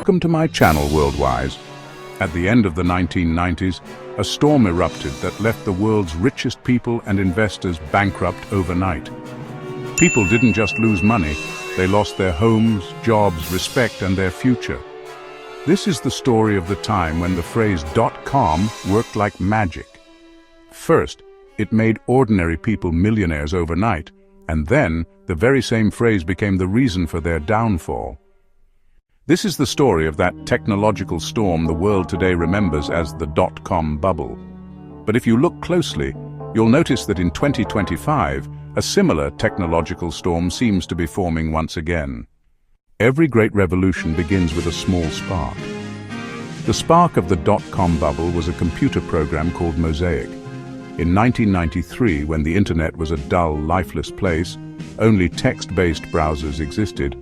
Welcome to my channel, Worldwise. At the end of the 1990s, a storm erupted that left the world's richest people and investors bankrupt overnight. People didn't just lose money, they lost their homes, jobs, respect, and their future. This is the story of the time when the phrase .com worked like magic. First, it made ordinary people millionaires overnight, and then the very same phrase became the reason for their downfall. This is the story of that technological storm the world today remembers as the .com bubble. But if you look closely, you'll notice that in 2025, a similar technological storm seems to be forming once again. Every great revolution begins with a small spark. The spark of the .com bubble was a computer program called Mosaic. In 1993, when the internet was a dull, lifeless place, only text-based browsers existed,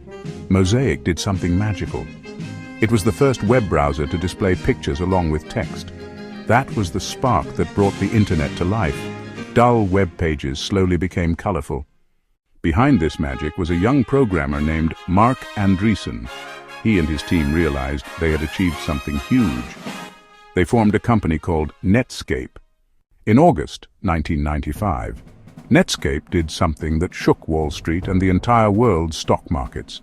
Mosaic did something magical. It was the first web browser to display pictures along with text. That was the spark that brought the internet to life. Dull web pages slowly became colorful. Behind this magic was a young programmer named Mark Andreessen. He and his team realized they had achieved something huge. They formed a company called Netscape. In August 1995, Netscape did something that shook Wall Street and the entire world's stock markets.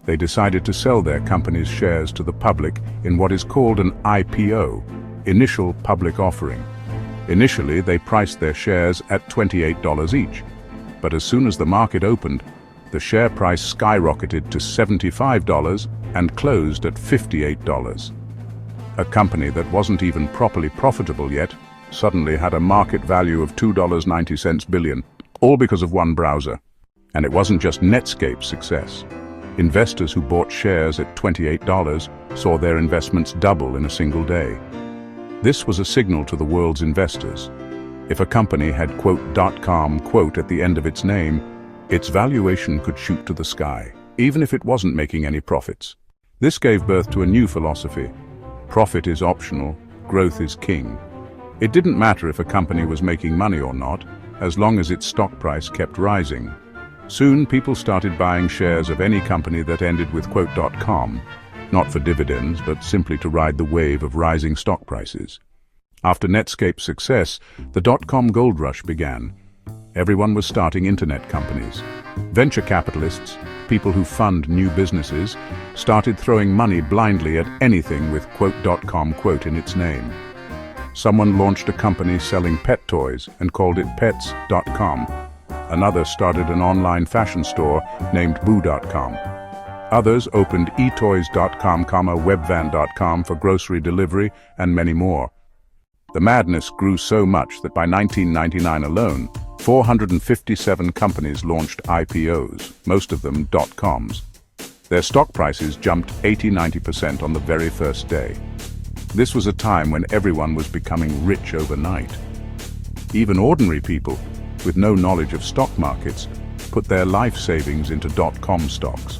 They decided to sell their company's shares to the public in what is called an IPO, initial public offering. Initially, they priced their shares at $28 each, but as soon as the market opened, the share price skyrocketed to $75 and closed at $58. A company that wasn't even properly profitable yet suddenly had a market value of $2.90 billion, all because of one browser. And it wasn't just Netscape's success. Investors who bought shares at $28 saw their investments double in a single day. This was a signal to the world's investors. If a company had .com at the end of its name, its valuation could shoot to the sky, even if it wasn't making any profits. This gave birth to a new philosophy. Profit is optional, growth is king. It didn't matter if a company was making money or not, as long as its stock price kept rising. Soon people started buying shares of any company that ended with .com, not for dividends, but simply to ride the wave of rising stock prices. After Netscape's success, the .com gold rush began. Everyone was starting internet companies. Venture capitalists, people who fund new businesses, started throwing money blindly at anything with .com in its name. Someone launched a company selling pet toys and called it Pets.com. Another started an online fashion store named Boo.com. Others opened eToys.com, Webvan.com for grocery delivery, and many more. The madness grew so much that by 1999 alone, 457 companies launched IPOs, most of them .coms. Their stock prices jumped 80–90% on the very first day. This was a time when everyone was becoming rich overnight. Even ordinary people, with no knowledge of stock markets, put their life savings into .com stocks.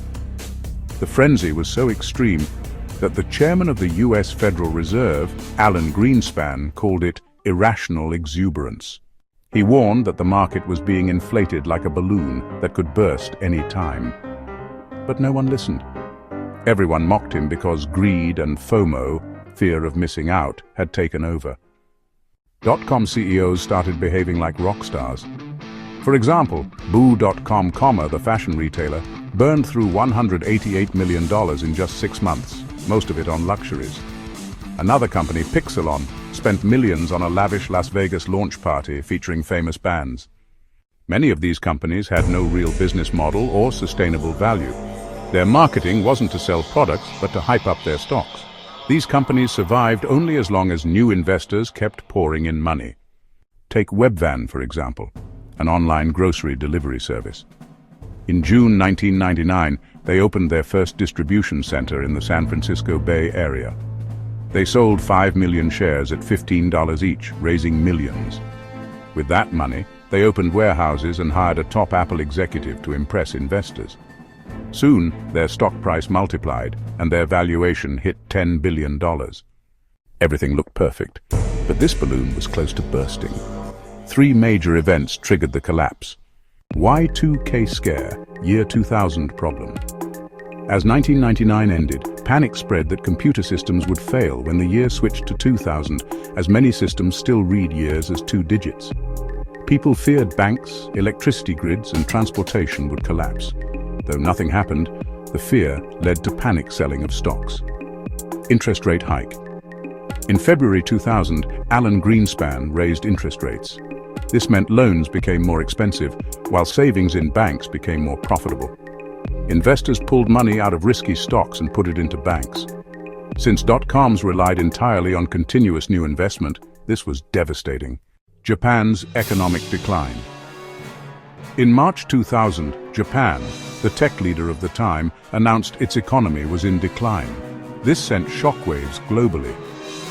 The frenzy was so extreme that the chairman of the US Federal Reserve, Alan Greenspan, called it irrational exuberance. He warned that the market was being inflated like a balloon that could burst any time. But no one listened. Everyone mocked him because greed and FOMO, fear of missing out, had taken over. .com CEOs started behaving like rock stars. For example, Boo.com, the fashion retailer, burned through $188 million in just 6 months, most of it on luxuries. Another company, Pixelon, spent millions on a lavish Las Vegas launch party featuring famous bands. Many of these companies had no real business model or sustainable value. Their marketing wasn't to sell products, but to hype up their stocks. These companies survived only as long as new investors kept pouring in money. Take Webvan, for example, an online grocery delivery service. In June 1999, they opened their first distribution center in the San Francisco Bay Area. They sold 5 million shares at $15 each, raising millions. With that money, they opened warehouses and hired a top Apple executive to impress investors. Soon, their stock price multiplied, and their valuation hit $10 billion. Everything looked perfect, but this balloon was close to bursting. 3 major events triggered the collapse. Y2K scare, year 2000 problem. As 1999 ended, panic spread that computer systems would fail when the year switched to 2000, as many systems still read years as 2 digits. People feared banks, electricity grids, and transportation would collapse. Though nothing happened, the fear led to panic selling of stocks. Interest rate hike. In February 2000, Alan Greenspan raised interest rates. This meant loans became more expensive, while savings in banks became more profitable. Investors pulled money out of risky stocks and put it into banks. Since dot-coms relied entirely on continuous new investment, this was devastating. Japan's economic decline. In March 2000, Japan, the tech leader of the time, announced its economy was in decline. This sent shockwaves globally.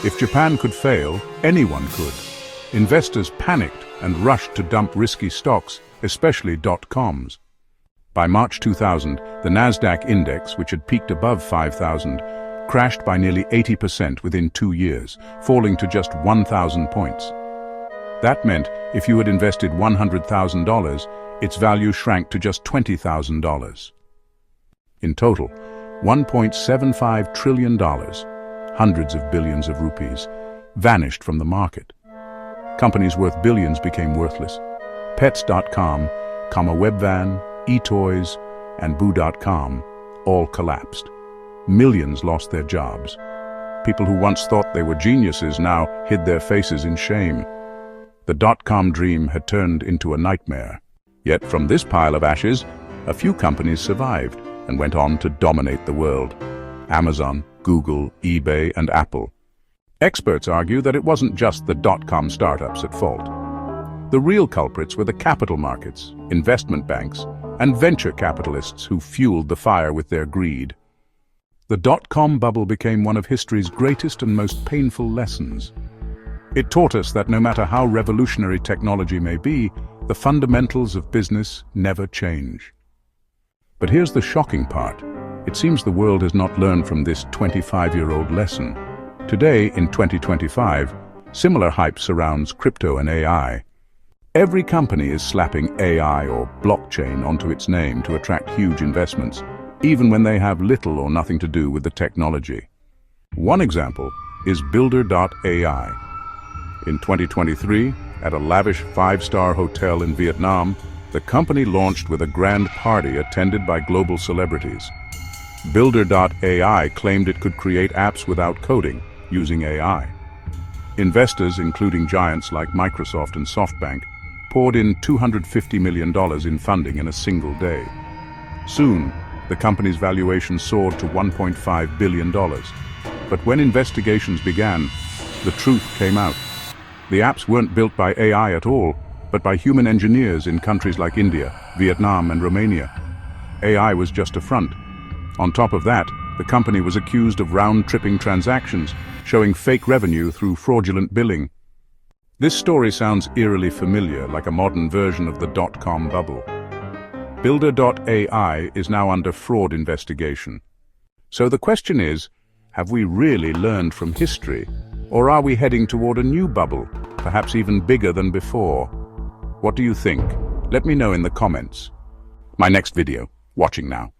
If Japan could fail, anyone could. Investors panicked and rushed to dump risky stocks, especially dot-coms. By March 2000, the Nasdaq index, which had peaked above 5,000, crashed by nearly 80% within 2 years, falling to just 1,000 points. That meant if you had invested $100,000, its value shrank to just $20,000. In total, $1.75 trillion, hundreds of billions of rupees, vanished from the market. Companies worth billions became worthless. Pets.com, Webvan, eToys, and Boo.com all collapsed. Millions lost their jobs. People who once thought they were geniuses now hid their faces in shame. The dot-com dream had turned into a nightmare. Yet from this pile of ashes, a few companies survived and went on to dominate the world. Amazon, Google, eBay, and Apple. Experts argue that it wasn't just the dot-com startups at fault. The real culprits were the capital markets, investment banks, and venture capitalists who fueled the fire with their greed. The dot-com bubble became one of history's greatest and most painful lessons. It taught us that no matter how revolutionary technology may be, the fundamentals of business never change. But here's the shocking part. It seems the world has not learned from this 25-year-old lesson. Today, in 2025, similar hype surrounds crypto and AI. Every company is slapping AI or blockchain onto its name to attract huge investments, even when they have little or nothing to do with the technology. One example is Builder.ai. In 2023, at a lavish 5-star hotel in Vietnam, the company launched with a grand party attended by global celebrities. Builder.ai claimed it could create apps without coding, using AI. Investors, including giants like Microsoft and SoftBank, poured in $250 million in funding in a single day. Soon, the company's valuation soared to $1.5 billion. But when investigations began, the truth came out. The apps weren't built by AI at all, but by human engineers in countries like India, Vietnam, and Romania. AI was just a front. On top of that, the company was accused of round-tripping transactions, showing fake revenue through fraudulent billing. This story sounds eerily familiar, like a modern version of the dot-com bubble. Builder.ai is now under fraud investigation. So the question is, have we really learned from history? Or are we heading toward a new bubble, perhaps even bigger than before? What do you think? Let me know in the comments. My next video, watching now.